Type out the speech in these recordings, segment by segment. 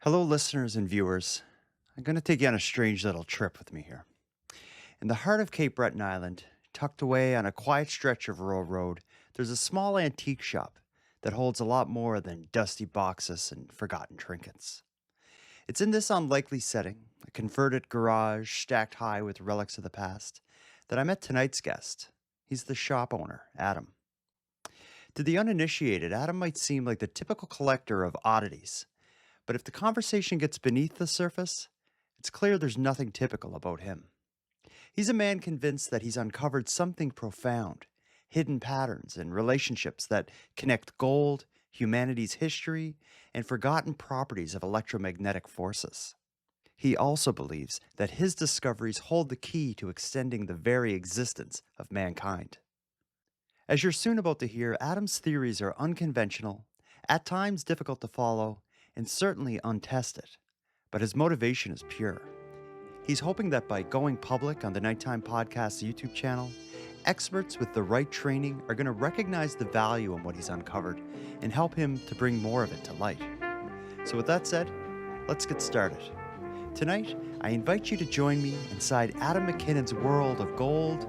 Hello, listeners and viewers. I'm going to take you on a strange little trip with me here. In the heart of Cape Breton Island, tucked away on a quiet stretch of rural road, there's a small antique shop that holds a lot more than dusty boxes and forgotten trinkets. It's in this unlikely setting, a converted garage stacked high with relics of the past, that I met tonight's guest. He's the shop owner, Adam. To the uninitiated, Adam might seem like the typical collector of oddities. But if the conversation gets beneath the surface, it's clear there's nothing typical about him. He's a man convinced that he's uncovered something profound, hidden patterns and relationships that connect gold, humanity's history, and forgotten properties of electromagnetic forces. He also believes that his discoveries hold the key to extending the very existence of mankind. As you're soon about to hear, Adam's theories are unconventional, at times difficult to follow, and certainly untested, but his motivation is pure. He's hoping that by going public on the Nighttime Podcast YouTube channel, experts with the right training are going to recognize the value in what he's uncovered and help him to bring more of it to light. So with that said, let's get started. Tonight, I invite you to join me inside Adam McKinnon's world of gold,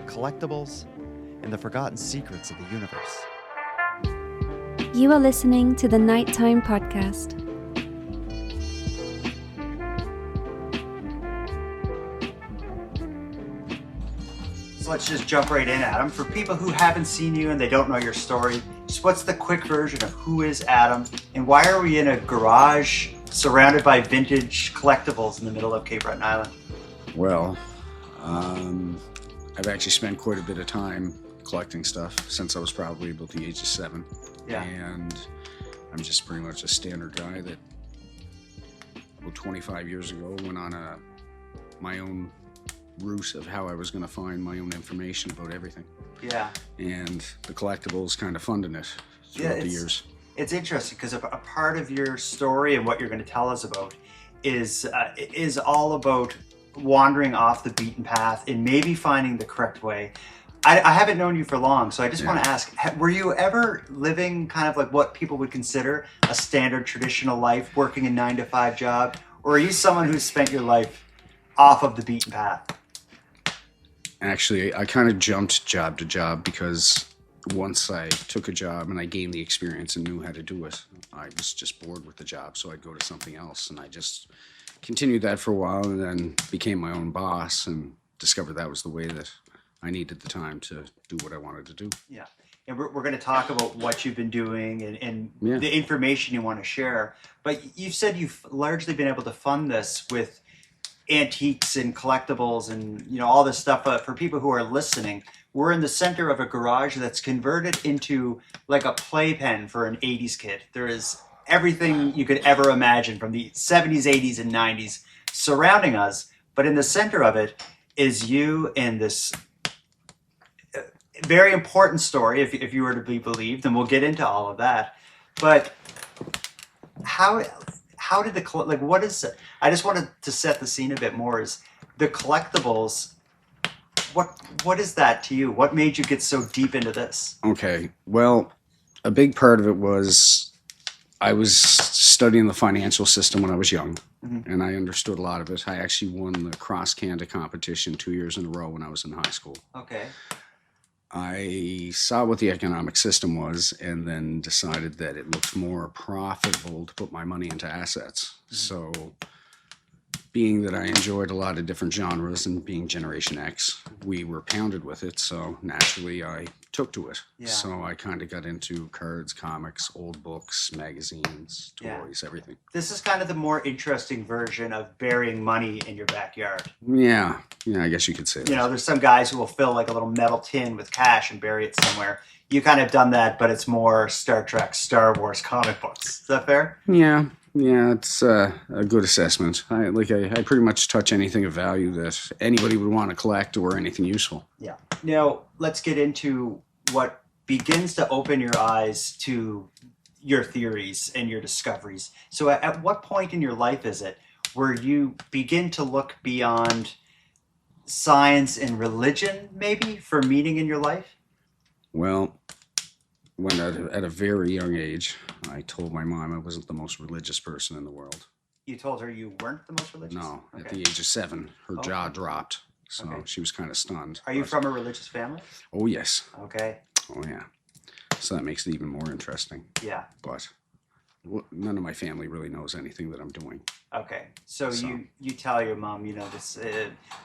collectibles, and the forgotten secrets of the universe. You are listening to the Nighttime Podcast. So let's just jump right in, Adam. For people who haven't seen you and they don't know your story, just what's the quick version of who is Adam and why are we in a garage surrounded by vintage collectibles in the middle of Cape Breton Island? Well, I've actually spent quite a bit of time collecting stuff since I was probably about the age of 7. Yeah. And I'm just pretty much a standard guy that about 25 years ago went on my own route of how I was going to find my own information about everything. Yeah. And the collectibles kind of funded it throughout the years. It's interesting because a part of your story and what you're going to tell us about is all about wandering off the beaten path and maybe finding the correct way. I haven't known you for long, so I just want to ask, were you ever living kind of like what people would consider a standard traditional life, working a 9-to-5 job? Or are you someone who's spent your life off of the beaten path? Actually, I kind of jumped job to job because once I took a job and I gained the experience and knew how to do it, I was just bored with the job, so I'd go to something else. And I just continued that for a while and then became my own boss and discovered that was the way that I needed the time to do what I wanted to do. Yeah. And we're going to talk about what you've been doing and the information you want to share. But you've said you've largely been able to fund this with antiques and collectibles and all this stuff. But for people who are listening, we're in the center of a garage that's converted into like a playpen for an 80s kid. There is everything you could ever imagine from the 70s, 80s, and 90s surrounding us. But in the center of it is you and this very important story, if you were to be believed, and we'll get into all of that. But how did what is it? I just wanted to set the scene a bit more. Is the collectibles? What is that to you? What made you get so deep into this? Okay, well, a big part of it was I was studying the financial system when I was young, and I understood a lot of it. I actually won the Cross Canada competition 2 years in a row when I was in high school. Okay. I saw what the economic system was and then decided that it looked more profitable to put my money into assets. So being that I enjoyed a lot of different genres and being Generation X, we were pounded with it. So naturally I took to it. Yeah. So I kind of got into cards, comics, old books, magazines, toys, everything. This is kind of the more interesting version of burying money in your backyard. Yeah, I guess you could say that. There's some guys who will fill like a little metal tin with cash and bury it somewhere. You kind of done that, but it's more Star Trek, Star Wars comic books. Is that fair? Yeah, it's a good assessment. I pretty much touch anything of value that anybody would want to collect or anything useful. Yeah. Now, let's get into what begins to open your eyes to your theories and your discoveries. So at what point in your life is it where you begin to look beyond science and religion, maybe, for meaning in your life? Well, when at a very young age, I told my mom I wasn't the most religious person in the world. You told her you weren't the most religious? No, at Okay. the age of 7, her jaw dropped. So Okay. she was kind of stunned. Are you from a religious family? Oh, yes. Okay. Oh, yeah. So that makes it even more interesting. Yeah. But none of my family really knows anything that I'm doing. Okay. So you tell your mom, you know, this.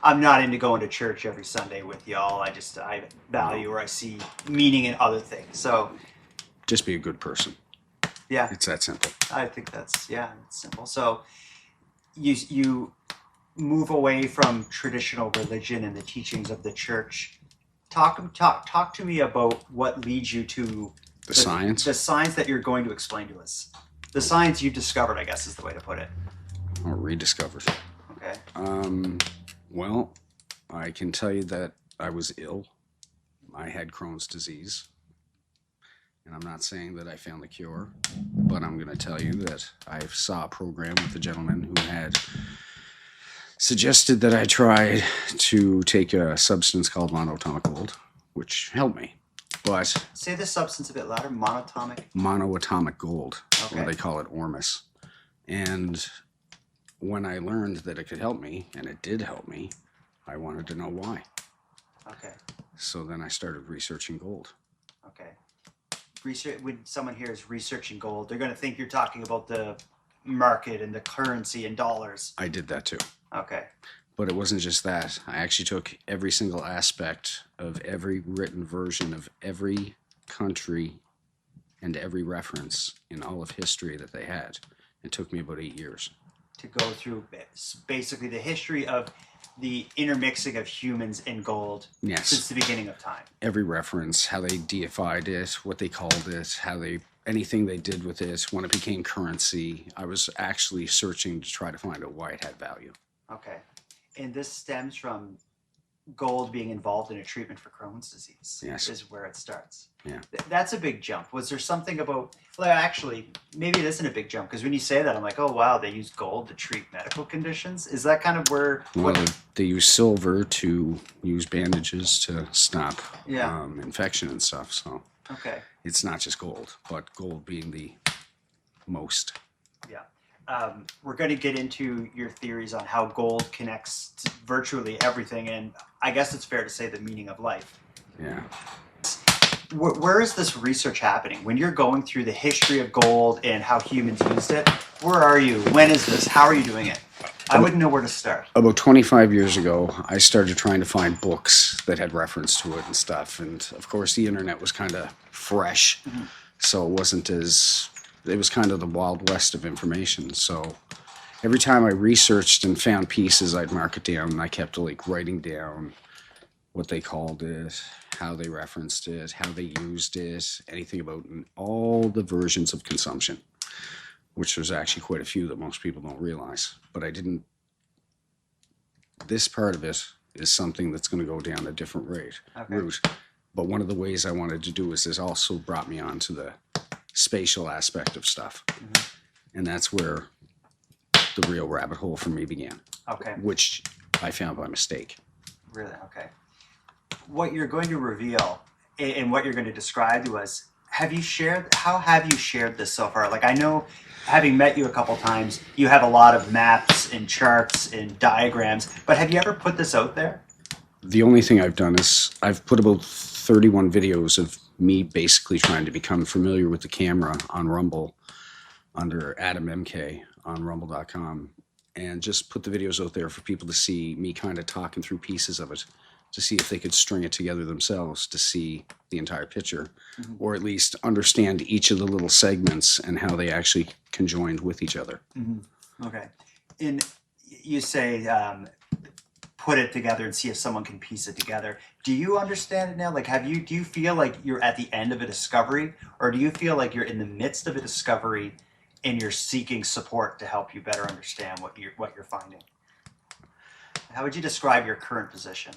I'm not into going to church every Sunday with y'all. I value or I see meaning in other things. So just be a good person. Yeah. It's that simple. I think it's simple. So you move away from traditional religion and the teachings of the church. Talk to me about what leads you to the science that you're going to explain to us. The science you discovered, I guess, is the way to put it. Or rediscovered. Okay. Well, I can tell you that I was ill. I had Crohn's disease. And I'm not saying that I found the cure, but I'm going to tell you that I saw a program with a gentleman who had suggested that I try to take a substance called monoatomic gold, which helped me. But say the substance a bit louder. Monoatomic gold, okay. Or they call it Ormus. And when I learned that it could help me, and it did help me, I wanted to know why. Okay. So then I started researching gold. Okay. When someone hears researching gold, they're going to think you're talking about the market and the currency and dollars. I did that too. Okay. But it wasn't just that. I actually took every single aspect of every written version of every country and every reference in all of history that they had. It took me about 8 years. To go through basically the history of the intermixing of humans and gold since the beginning of time. Every reference, how they deified it, what they called it, anything they did with it, when it became currency. I was actually searching to try to find out why it had value. Okay. And this stems from gold being involved in a treatment for Crohn's disease. Yes. Is where it starts. Yeah. That's a big jump. Was there something about, well, actually, maybe it isn't a big jump, because when you say that, I'm like, oh, wow, they use gold to treat medical conditions? Is that kind of where... Well, they use silver to use bandages to stop infection and stuff, so... Okay. It's not just gold, but gold being the most. Yeah. We're going to get into your theories on how gold connects to virtually everything, and I guess it's fair to say the meaning of life. Yeah. Where is this research happening? When you're going through the history of gold and how humans used it, where are you? When is this? How are you doing it? I wouldn't know where to start. About 25 years ago, I started trying to find books that had reference to it and stuff, and of course the internet was kind of fresh, so it was kind of the Wild West of information. So every time I researched and found pieces, I'd mark it down, and I kept writing down what they called it, how they referenced it, how they used it, anything about all the versions of consumption, which there's actually quite a few that most people don't realize. But this part of it is something that's going to go down a different route. But one of the ways I wanted to do is this also brought me on to the spatial aspect of stuff. And that's where the real rabbit hole for me began. Okay. Which I found by mistake. Really? Okay. What you're going to reveal and what you're going to describe to us, how have you shared this so far? Like, I know, having met you a couple times, you have a lot of maps and charts and diagrams, but have you ever put this out there? The only thing I've done is I've put about 31 videos of me basically trying to become familiar with the camera on Rumble under Adam MK on rumble.com, and just put the videos out there for people to see me kind of talking through pieces of it to see if they could string it together themselves to see the entire picture, or at least understand each of the little segments and how they actually conjoined with each other. Okay. And you say put it together and see if someone can piece it together. Do you understand it now? Like, do you feel like you're at the end of a discovery, or do you feel like you're in the midst of a discovery and you're seeking support to help you better understand what you're finding? How would you describe your current position?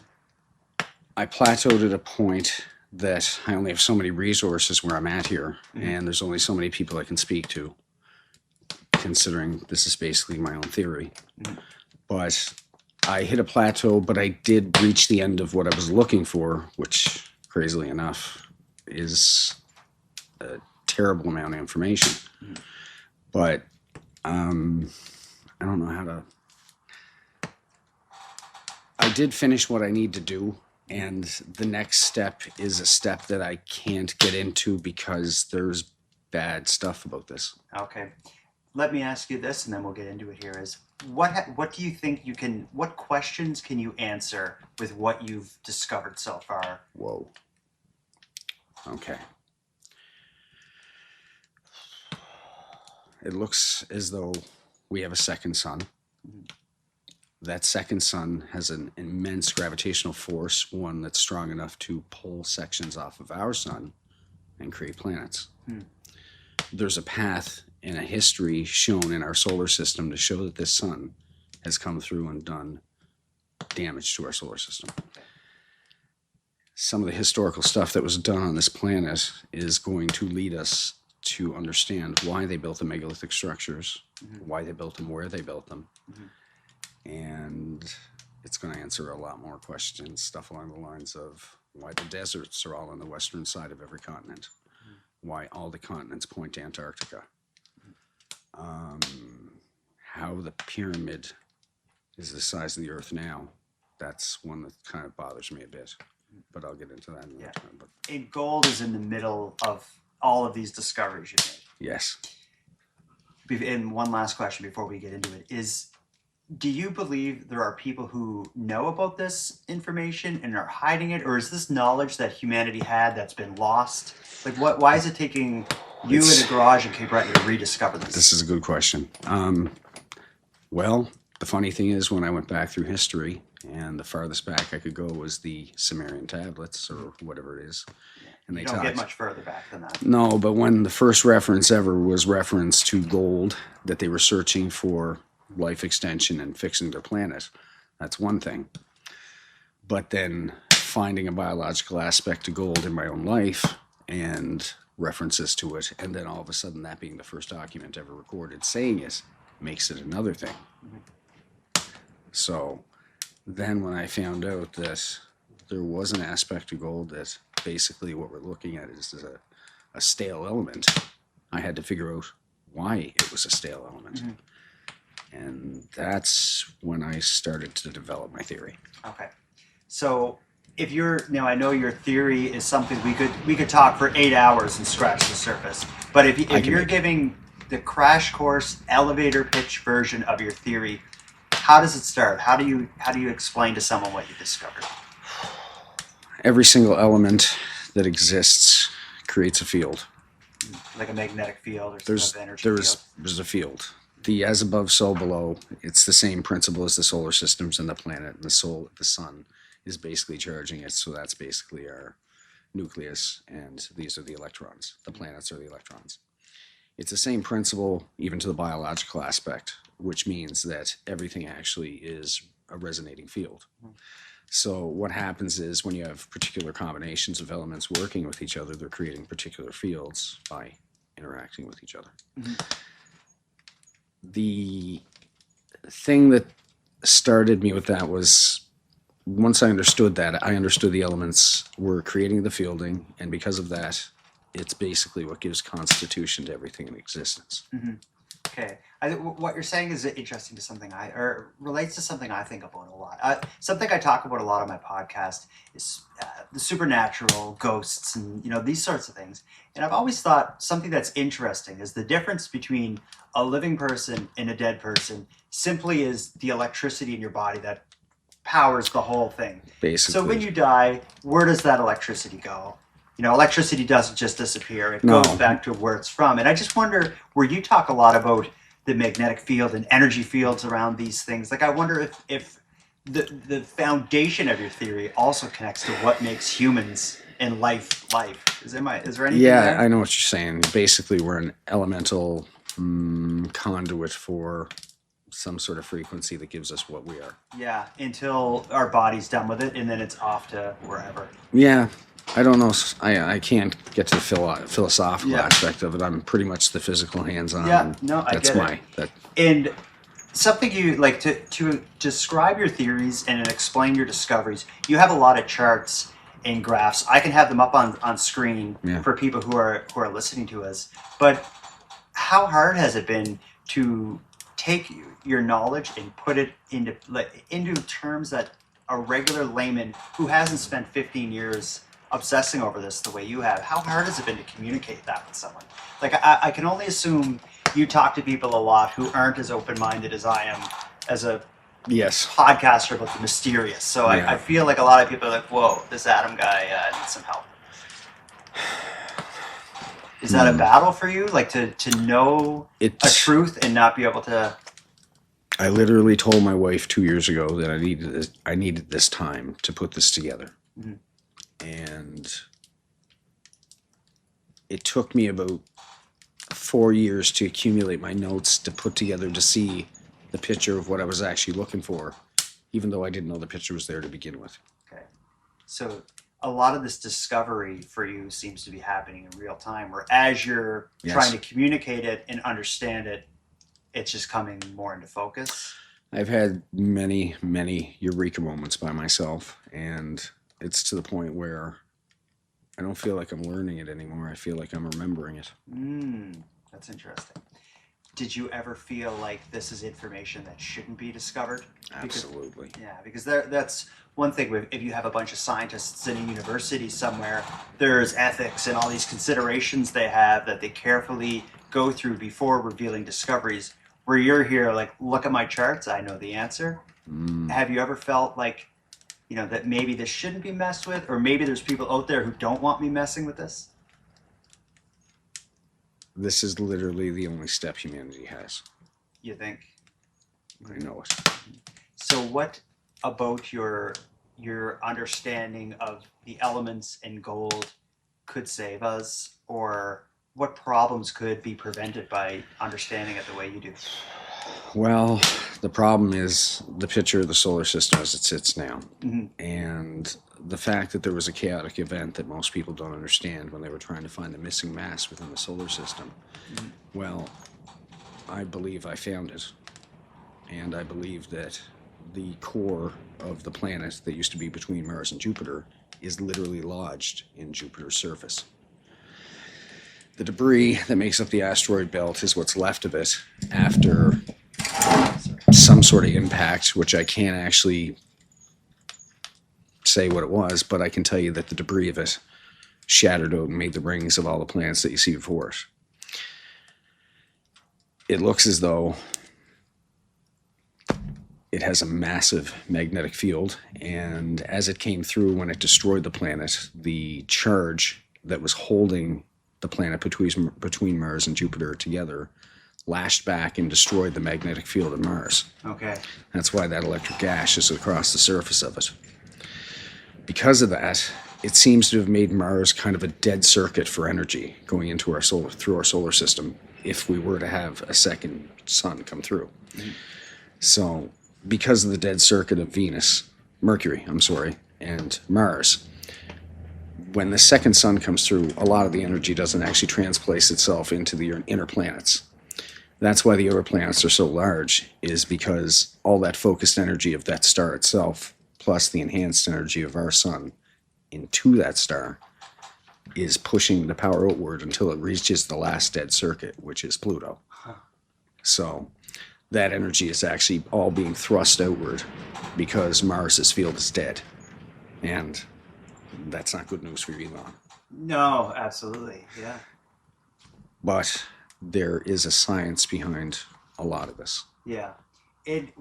I plateaued at a point that I only have so many resources where I'm at here, and there's only so many people I can speak to, considering this is basically my own theory. But I hit a plateau, but I did reach the end of what I was looking for, which, crazily enough, is a terrible amount of information. But I'm I don't know how to. I did finish what I need to do, and the next step is a step that I can't get into because there's bad stuff about this. Okay. Let me ask you this, and then we'll get into it here. Is what do you think you can? What questions can you answer with what you've discovered so far? Whoa. Okay. It looks as though we have a second sun. That second sun has an immense gravitational force, one that's strong enough to pull sections off of our sun and create planets. There's a path and a history shown in our solar system to show that this sun has come through and done damage to our solar system. Some of the historical stuff that was done on this planet is going to lead us to understand why they built the megalithic structures, why they built them, where they built them. And it's going to answer a lot more questions, stuff along the lines of why the deserts are all on the western side of every continent, why all the continents point to Antarctica, how the pyramid is the size of the Earth now. That's one that kind of bothers me a bit, but I'll get into that in a minute. But And gold is in the middle of all of these discoveries you made. yes. And one last question before we get into it is, do you believe there are people who know about this information and are hiding it, or is this knowledge that humanity had that's been lost? Like, why is it taking you in a garage in Cape Breton to rediscover this? This is a good question. Well, the funny thing is, when I went back through history, and the farthest back I could go was the Sumerian tablets, or whatever it is. And they You don't get much further back than that. No, but when the first reference ever was reference to gold, that they were searching for life extension and fixing their planet, that's one thing. But then finding a biological aspect to gold in my own life and references to it, and then all of a sudden that being the first document ever recorded saying it, makes it another thing. So then when I found out that there was an aspect to gold that basically what we're looking at is a stale element, I had to figure out why it was a stale element. And that's when I started to develop my theory. Okay. So if now I know your theory is something we could talk for 8 hours and scratch the surface. But if you're giving the crash course elevator pitch version of your theory, how does it start? How do you explain to someone what you discovered? Every single element that exists creates a field. Like a magnetic field or some There's sort of energy field? there's a field. The as above, so below. It's the same principle as the solar systems and the planet. And the sun is basically charging it. So that's basically our nucleus, and these are the electrons. The planets are the electrons. It's the same principle even to the biological aspect, which means that everything actually is a resonating field. So what happens is when you have particular combinations of elements working with each other, they're creating particular fields by interacting with each other. The thing that started me with that was, once I understood that, I understood the elements were creating the fielding, and because of that, it's basically what gives constitution to everything in existence. Okay. What you're saying is interesting to something or relates to something I think about a lot. Something I talk about a lot on my podcast is the supernatural, ghosts, and these sorts of things. And I've always thought something that's interesting is the difference between a living person and a dead person simply is the electricity in your body that powers the whole thing. Basically. So when you die, where does that electricity go? Electricity doesn't just disappear. It goes back to where it's from. And I just wonder, where you talk a lot about the magnetic field and energy fields around these things, like I wonder if the foundation of your theory also connects to what makes humans and life. Is there anything there? I know what you're saying. Basically, we're an elemental conduit for some sort of frequency that gives us what we are. Yeah, until our body's done with it, and then it's off to wherever. Yeah. I don't know. I can't get to the philosophical aspect of it. I'm pretty much the physical hands-on. Yeah, no, I get it. And something you like to describe your theories and explain your discoveries. You have a lot of charts and graphs. I can have them up on screen for people who are listening to us. But how hard has it been to take your knowledge and put it into terms that a regular layman who hasn't spent 15 years obsessing over this the way you have, how hard has it been to communicate that with someone? Like, I can only assume you talk to people a lot who aren't as open-minded as I am as a Yes. podcaster about the mysterious. So Yeah. I feel like a lot of people are like, whoa, this Adam guy needs some help. Is that a battle for you? Like to know a truth and not be able to... I literally told my wife 2 years ago that I needed this time to put this together. Mhm. And it took me about 4 years to accumulate my notes to put together to see the picture of what I was actually looking for, even though I didn't know the picture was there to begin with. Okay. So a lot of this discovery for you seems to be happening in real time, where as you're trying to communicate it and understand it, it's just coming more into focus. I've had many, many eureka moments by myself, and it's to the point where I don't feel like I'm learning it anymore. I feel like I'm remembering it. That's interesting. Did you ever feel like this is information that shouldn't be discovered? Absolutely. Because that's one thing. If you have a bunch of scientists in a university somewhere, there's ethics and all these considerations they have that they carefully go through before revealing discoveries. Where you're here, like, look at my charts, I know the answer. Have you ever felt like, that maybe this shouldn't be messed with, or maybe there's people out there who don't want me messing with this? This is literally the only step humanity has. You think? I know it. So what about your understanding of the elements in gold could save us, or what problems could be prevented by understanding it the way you do? Well, the problem is the picture of the solar system as it sits now. And the fact that there was a chaotic event that most people don't understand when they were trying to find the missing mass within the solar system. Well, I believe I found it. And I believe that the core of the planet that used to be between Mars and Jupiter is literally lodged in Jupiter's surface. The debris that makes up the asteroid belt is what's left of it after some sort of impact, which I can't actually say what it was, but I can tell you that the debris of it shattered out and made the rings of all the planets that you see before it. It looks as though it has a massive magnetic field, and as it came through when it destroyed the planet, the charge that was holding the planet between Mars and Jupiter together lashed back and destroyed the magnetic field of Mars. Okay. That's why that electric gash is across the surface of it. Because of that, it seems to have made Mars kind of a dead circuit for energy going into through our solar system if we were to have a second sun come through. So because of the dead circuit of Mercury, and Mars, when the second sun comes through, a lot of the energy doesn't actually transplace itself into the inner planets. That's why the outer planets are so large, is because all that focused energy of that star itself, plus the enhanced energy of our sun into that star, is pushing the power outward until it reaches the last dead circuit, which is Pluto. So that energy is actually all being thrust outward because Mars's field is dead. And that's not good news for Elon. No, absolutely, yeah. But there is a science behind a lot of this. Yeah. If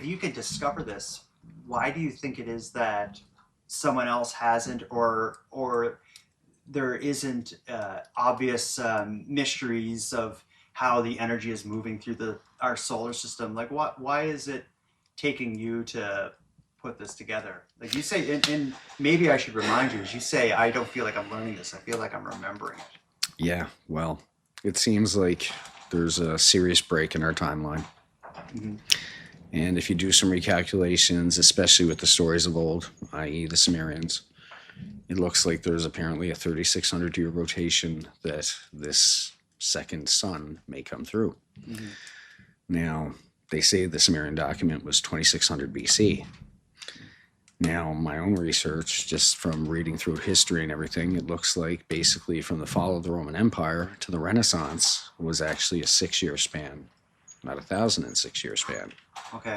you could discover this, why do you think it is that someone else hasn't, or there isn't obvious mysteries of how the energy is moving through our solar system? Like, why is it taking you to put this together? Like you say, and maybe I should remind you, as you say, I don't feel like I'm learning this. I feel like I'm remembering it. Yeah, well, it seems like there's a serious break in our timeline. And if you do some recalculations, especially with the stories of old, i.e. the Sumerians, it looks like there's apparently a 3,600-year rotation that this second sun may come through. Now, they say the Sumerian document was 2600 BC. Now, my own research, just from reading through history and everything, it looks like basically from the fall of the Roman Empire to the Renaissance was actually a 6-year span not 1,006 year span. Okay.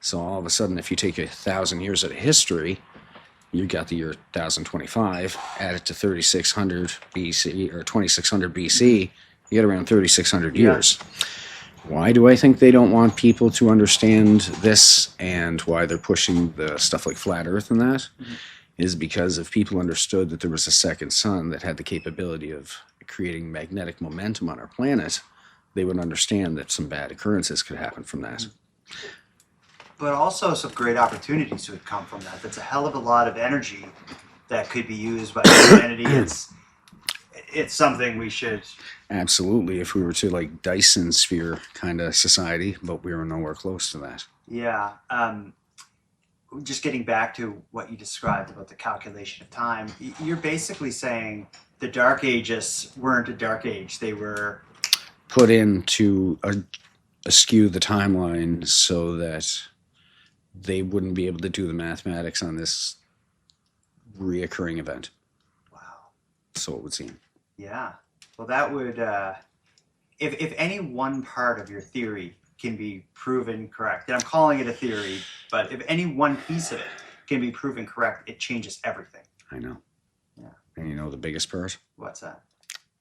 So all of a sudden, if you take 1,000 years of history, you got the year 1025, add it to 3600 BC or 2600 BC, you get around 3,600 years. Why do I think they don't want people to understand this, and why they're pushing the stuff like flat Earth and that, is because if people understood that there was a second sun that had the capability of creating magnetic momentum on our planet, they would understand that some bad occurrences could happen from that. But also some great opportunities would come from that. That's a hell of a lot of energy that could be used by humanity. It's something we should... Absolutely, if we were to like Dyson sphere kind of society, but we were nowhere close to that. Yeah. Just getting back to what you described about the calculation of time, you're basically saying the Dark Ages weren't a Dark Age. They were... put in to askew the timeline so that they wouldn't be able to do the mathematics on this reoccurring event. Wow. So it would seem. Yeah. Well, that would, if any one part of your theory can be proven correct, and I'm calling it a theory, but if any one piece of it can be proven correct, it changes everything. I know. Yeah. And you know the biggest part? What's that?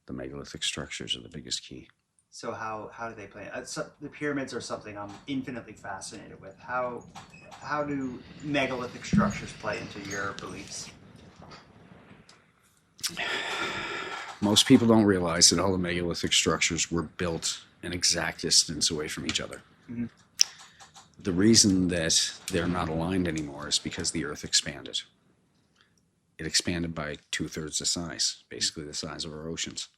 The megalithic structures are the biggest key. So how do they play? So the pyramids are something I'm infinitely fascinated with. How do megalithic structures play into your beliefs? Most people don't realize that all the megalithic structures were built an exact distance away from each other. Mm-hmm. The reason that they're not aligned anymore is because the Earth expanded. It expanded by 2/3 the size, basically the size of our oceans.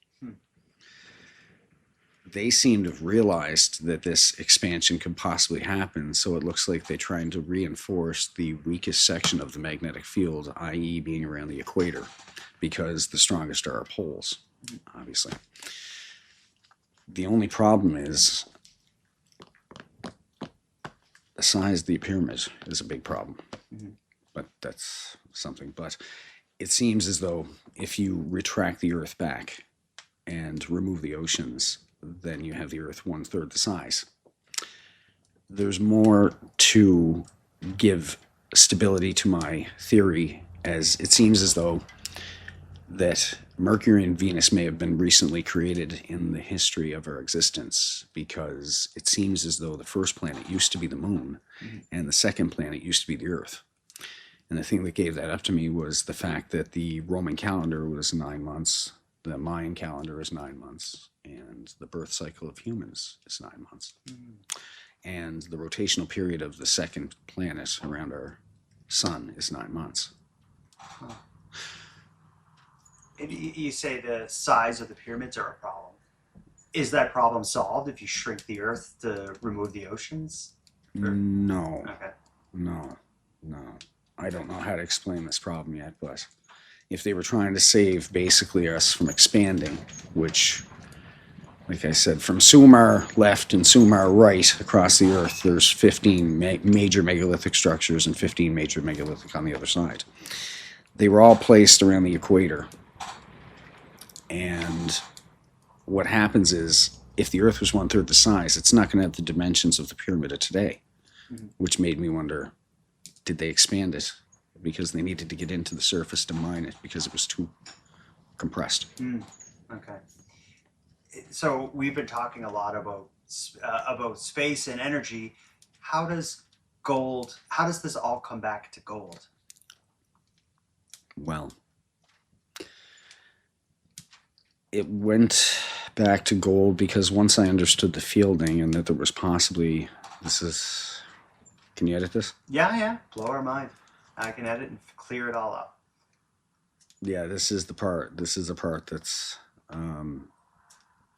They seem to have realized that this expansion could possibly happen, so it looks like they're trying to reinforce the weakest section of the magnetic field, i.e. being around the equator, because the strongest are our poles, obviously. The only problem is the size of the pyramid is a big problem. But that's something. But it seems as though if you retract the Earth back and remove the oceans, then you have the Earth 1/3 the size. There's more to give stability to my theory, as it seems as though that Mercury and Venus may have been recently created in the history of our existence, because it seems as though the first planet used to be the moon and the second planet used to be the Earth. And the thing that gave that up to me was the fact that the Roman calendar was 9 months, the Mayan calendar is 9 months, and the birth cycle of humans is 9 months. And the rotational period of the second planet around our sun is 9 months. And you say the size of the pyramids are a problem. Is that problem solved if you shrink the Earth to remove the oceans? No. Okay. No. I don't know how to explain this problem yet, but if they were trying to save basically us from expanding, which, like I said, from Sumar left and Sumar right across the Earth, there's 15 major megalithic structures and 15 major megalithic on the other side. They were all placed around the equator. And what happens is, if the Earth was 1/3 the size, it's not going to have the dimensions of the pyramid of today, which made me wonder, did they expand it because they needed to get into the surface to mine it because it was too compressed? Okay. So we've been talking a lot about space and energy. How does this all come back to gold? Well, it went back to gold because once I understood the fielding and that there was possibly, can you edit this? Yeah. Blow our mind. I can edit and clear it all up. Yeah, this is the part that's,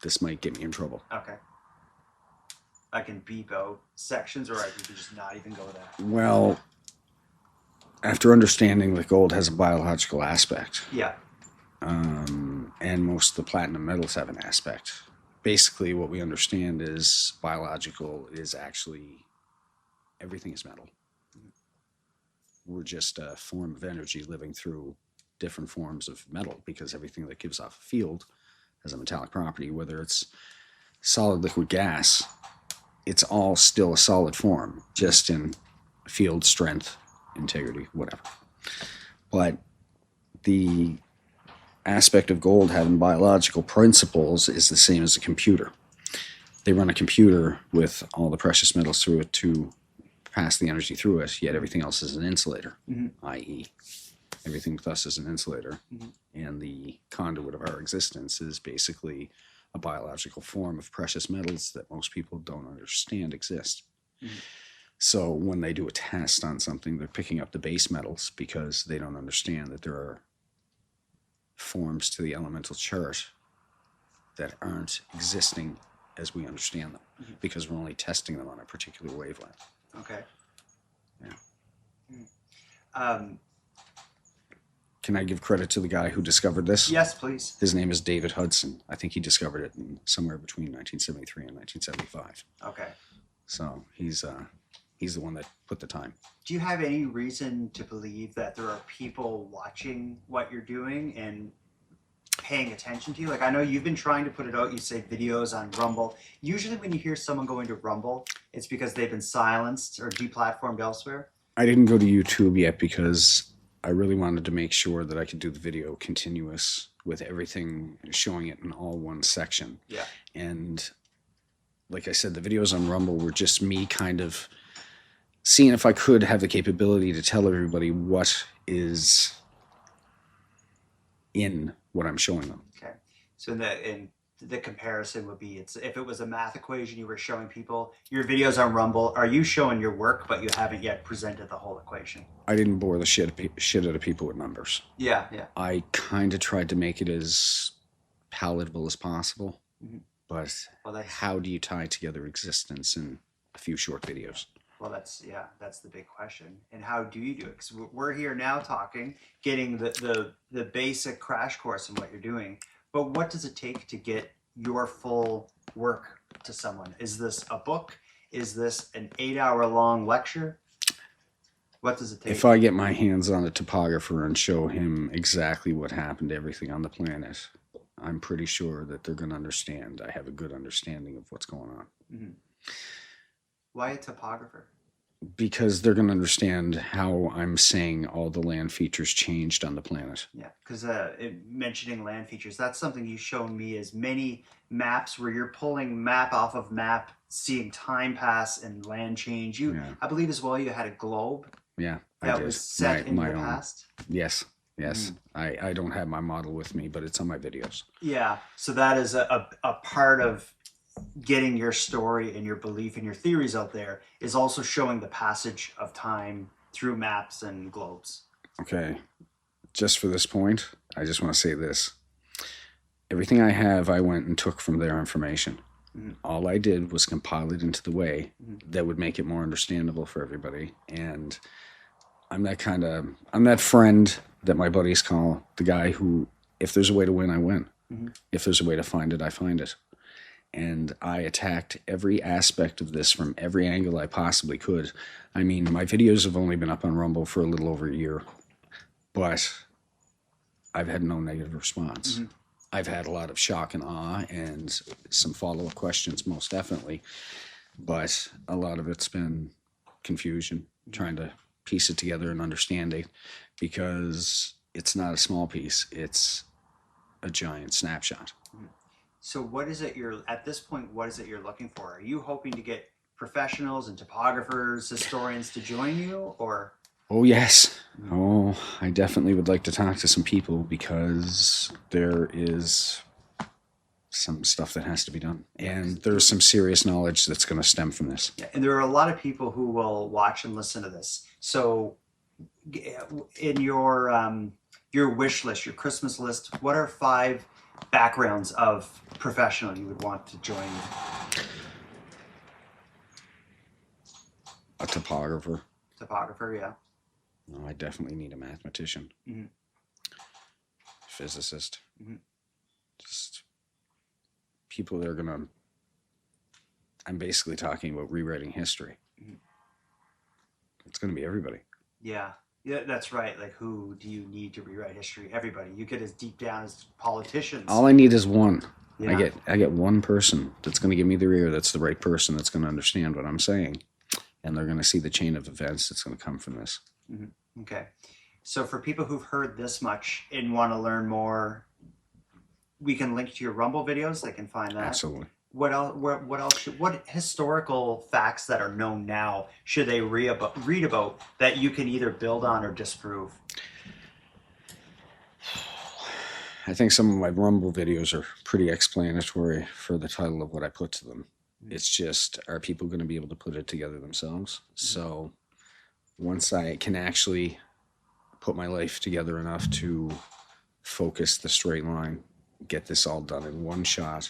this might get me in trouble. Okay. I can beep out sections, or I can just not even go there. Well, after understanding that gold has a biological aspect, Yeah. and most of the platinum metals have an aspect. Basically, what we understand is biological is actually everything is metal. We're just a form of energy living through different forms of metal, because everything that gives off a field has a metallic property, whether it's solid, liquid, gas. it's all still a solid form, just in field strength, integrity, whatever. But the aspect of gold having biological principles is the same as a computer. They run a computer with all the precious metals through it to pass the energy through it, yet everything else is an insulator, i.e. everything with us is an insulator, and the conduit of our existence is basically a biological form of precious metals that most people don't understand exist. So when they do a test on something, they're picking up the base metals because they don't understand that there are forms to the elemental chart that aren't existing as we understand them, because we're only testing them on a particular wavelength. Okay. Yeah. Can I give credit to the guy who discovered this? Yes, please. His name is David Hudson. I think he discovered it in somewhere between 1973 and 1975. Okay. So he's the one that put the time. Do you have any reason to believe that there are people watching what you're doing and paying attention to you? Like, I know you've been trying to put it out. You say videos on Rumble. Usually when you hear someone go into Rumble, it's because they've been silenced or deplatformed elsewhere. I didn't go to YouTube yet because I really wanted to make sure that I could do the video continuous with everything, showing it in all one section. Yeah. And like I said, the videos on Rumble were just me kind of seeing if I could have the capability to tell everybody what is in what I'm showing them. Okay. So the comparison would be, it's if it was a math equation you were showing people, your videos on Rumble, are you showing your work, but you haven't yet presented the whole equation? I didn't bore the shit out of people with numbers. Yeah. I kind of tried to make it as palatable as possible, but how do you tie together existence in a few short videos? Well, that's the big question. And how do you do it? Because we're here now talking, getting the basic crash course in what you're doing. But what does it take to get your full work to someone? Is this a book? Is this an 8-hour-long lecture? What does it take? If I get my hands on a topographer and show him exactly what happened to everything on the planet, I'm pretty sure that they're going to understand. I have a good understanding of what's going on. Why a topographer? Because they're going to understand how I'm saying all the land features changed on the planet. Yeah, because mentioning land features, that's something you've shown me is many maps where you're pulling map off of map, seeing time pass and land change. I believe as well you had a globe. Yeah, that was set in the past. Yes. I don't have my model with me, but it's on my videos. Yeah, so that is a part of getting your story and your belief and your theories out there, is also showing the passage of time through maps and globes. Okay, just for this point, I just want to say this. Everything I have, I went and took from their information. All I did was compile it into the way that would make it more understandable for everybody. And I'm that friend that my buddies call the guy who, if there's a way to win, I win. If there's a way to find it, I find it. And I attacked every aspect of this from every angle I possibly could. I mean, my videos have only been up on Rumble for a little over a year, but I've had no negative response. I've had a lot of shock and awe and some follow-up questions, most definitely, but a lot of it's been confusion, trying to piece it together and understand it, because it's not a small piece, it's a giant snapshot. So what is it at this point, what is it you're looking for? Are you hoping to get professionals and topographers, historians to join you, or? Oh, yes. Oh, I definitely would like to talk to some people, because there is some stuff that has to be done. And there's some serious knowledge that's going to stem from this. Yeah, and there are a lot of people who will watch and listen to this. So in your wish list, your Christmas list, what are 5 backgrounds of professional you would want to join you? A topographer. Topographer, yeah. No, I definitely need a mathematician. Physicist. Just people that are gonna, I'm basically talking about rewriting history. It's gonna be everybody. Yeah, that's right. Like, who do you need to rewrite history? Everybody. You get as deep down as politicians. All I need is one. Yeah. I get one person that's going to give me their ear. That's the right person that's going to understand what I'm saying, and they're going to see the chain of events that's going to come from this. Okay. So for people who've heard this much and want to learn more, we can link to your Rumble videos. They can find that. Absolutely. What else? What else? What historical facts that are known now should they read about that you can either build on or disprove? I think some of my Rumble videos are pretty explanatory for the title of what I put to them. It's just, are people going to be able to put it together themselves? So once I can actually put my life together enough to focus the straight line, get this all done in one shot,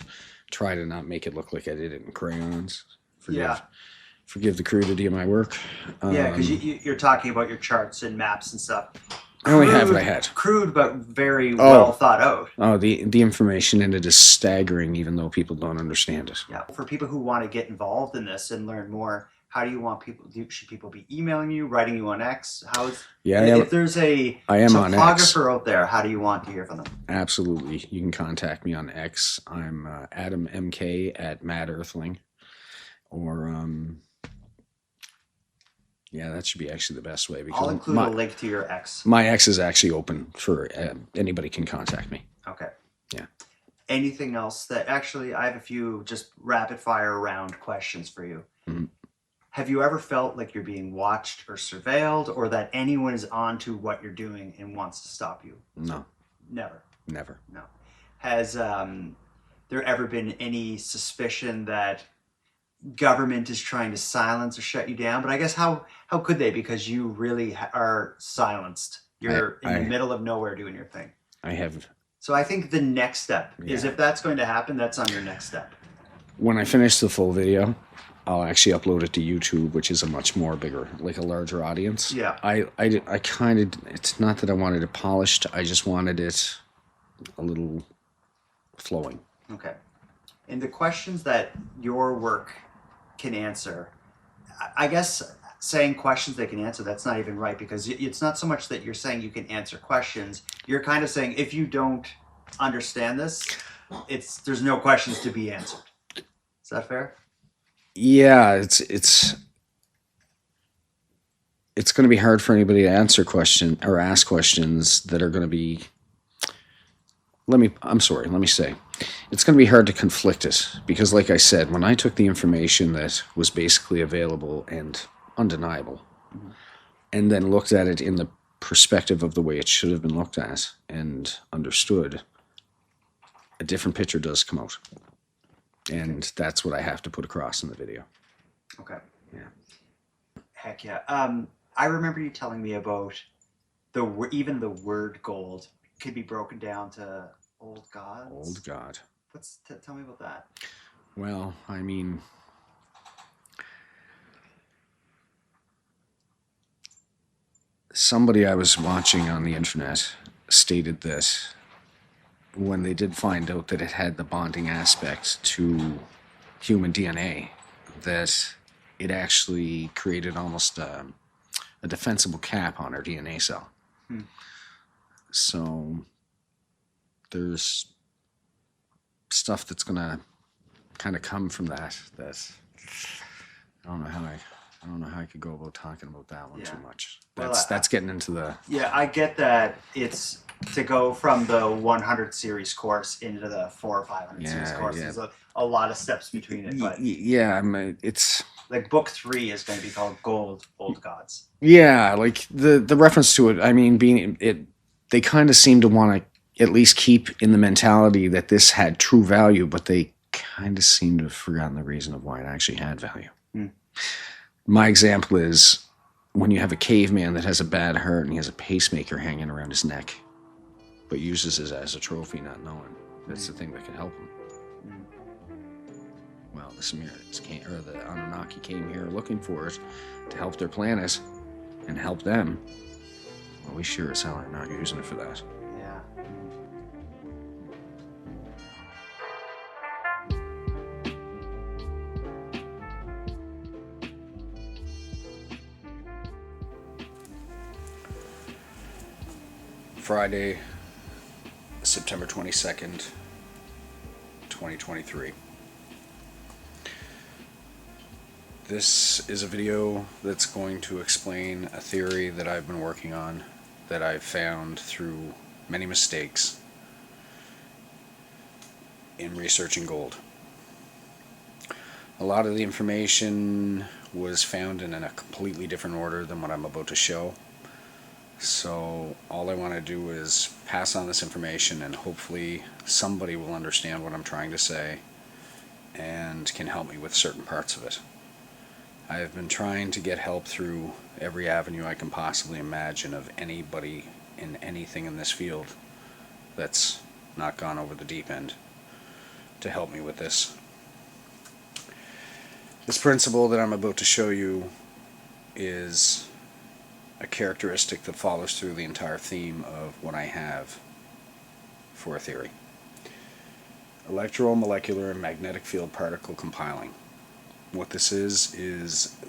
try to not make it look like I did it in crayons. Forgive the crudity of my work. Yeah, because you're talking about your charts and maps and stuff. I only have what I had. Crude, but very well thought out. Oh, the information in it is staggering, even though people don't understand it. Yeah. For people who want to get involved in this and learn more, how do you want people? Should people be emailing you, writing you on X? If there's a topographer out there, how do you want to hear from them? Absolutely, you can contact me on X. I'm Adam MK at Mad Earthling, or yeah, that should be actually the best way. Because I'll include a link to your X. My X is actually open for anybody can contact me. Okay. Yeah. Anything else that actually, I have a few just rapid fire round questions for you. Mm-hmm. Have you ever felt like you're being watched or surveilled, or that anyone is onto what you're doing and wants to stop you? No. Never. Never. No. Has there ever been any suspicion that government is trying to silence or shut you down? But I guess how could they? Because you really are silenced. You're in the middle of nowhere doing your thing. I have. So I think the next step is, if that's going to happen, that's on your next step. When I finish the full video, I'll actually upload it to YouTube, which is a much more bigger, like a larger audience. Yeah. I kind of, it's not that I wanted it polished. I just wanted it a little flowing. Okay. And the questions that your work can answer, I guess saying questions they can answer, that's not even right, because it's not so much that you're saying you can answer questions. You're kind of saying, if you don't understand this, there's no questions to be answered. Is that fair? Yeah, it's going to be hard for anybody to answer question or ask questions that are going to be. Let me say, it's going to be hard to conflict it, because, like I said, when I took the information that was basically available and undeniable, and then looked at it in the perspective of the way it should have been looked at and understood, a different picture does come out. And that's what I have to put across in the video. Okay. Yeah. Heck yeah. I remember you telling me about even the word gold could be broken down to old gods. Old god. Tell me about that. Well, I mean, somebody I was watching on the internet stated that when they did find out that it had the bonding aspect to human DNA, that it actually created almost a defensible cap on our DNA cell. So there's stuff that's going to kind of come from that I don't know how I could go about talking about that one too much. That's getting into the... Yeah, I get that it's to go from the 100 series course into the 400 or 500 series course. There's a lot of steps between it. But it's... Like book 3 is going to be called Gold, Old Gods. Yeah, like the reference to it, I mean, they kind of seem to want to at least keep in the mentality that this had true value, but they kind of seem to have forgotten the reason of why it actually had value. My example is when you have a caveman that has a bad heart and he has a pacemaker hanging around his neck, but uses it as a trophy, not knowing that's the thing that can help him. Well, the Anunnaki came here looking for it to help their planet and help them. Well, we sure as hell are not using it for that. Yeah. Friday, September 22nd, 2023. This is a video that's going to explain a theory that I've been working on, that I've found through many mistakes in researching gold. A lot of the information was found in a completely different order than what I'm about to show. So all I want to do is pass on this information, and hopefully somebody will understand what I'm trying to say and can help me with certain parts of it. I have been trying to get help through every avenue I can possibly imagine of anybody in anything in this field that's not gone over the deep end to help me with this. This principle that I'm about to show you is a characteristic that follows through the entire theme of what I have for a theory. Electromolecular and magnetic field particle compiling. What this is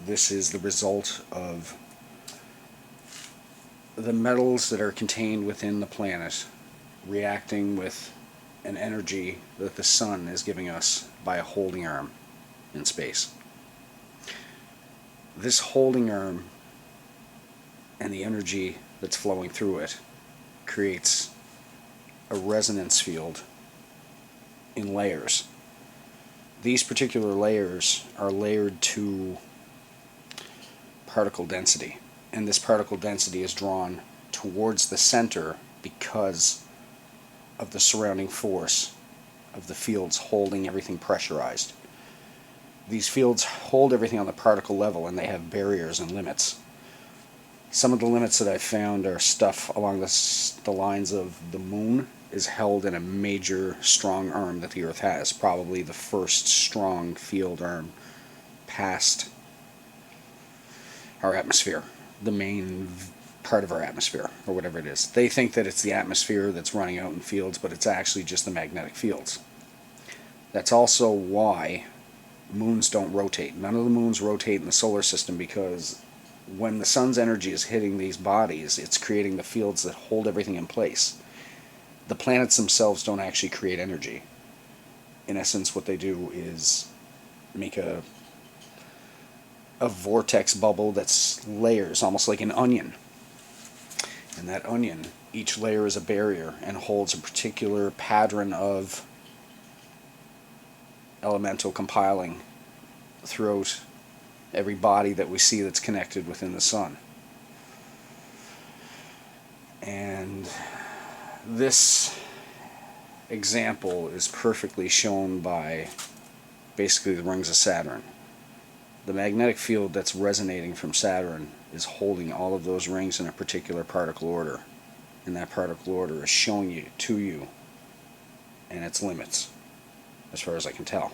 the result of the metals that are contained within the planet reacting with an energy that the sun is giving us by a holding arm in space. This holding arm and the energy that's flowing through it creates a resonance field in layers. These particular layers are layered to particle density, and this particle density is drawn towards the center because of the surrounding force of the fields holding everything pressurized. These fields hold everything on the particle level, and they have barriers and limits. Some of the limits that I've found are stuff along the lines of the moon is held in a major strong arm that the Earth has, probably the first strong field arm past our atmosphere, the main part of our atmosphere, or whatever it is. They think that it's the atmosphere that's running out in fields, but it's actually just the magnetic fields. That's also why moons don't rotate. None of the moons rotate in the solar system, because when the sun's energy is hitting these bodies, it's creating the fields that hold everything in place. The planets themselves don't actually create energy. In essence, what they do is make a vortex bubble that's layers, almost like an onion. And that onion, each layer is a barrier and holds a particular pattern of elemental compiling throughout every body that we see that's connected within the sun. And this example is perfectly shown by basically the rings of Saturn. The magnetic field that's resonating from Saturn is holding all of those rings in a particular particle order, and that particle order is showing you to you and its limits, as far as I can tell.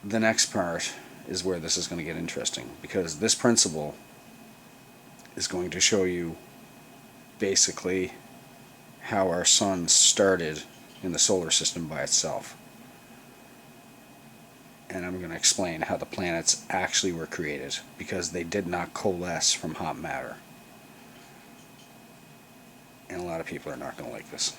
The next part is where this is going to get interesting, because this principle is going to show you basically how our sun started in the solar system by itself. And I'm going to explain how the planets actually were created, because they did not coalesce from hot matter. And a lot of people are not going to like this.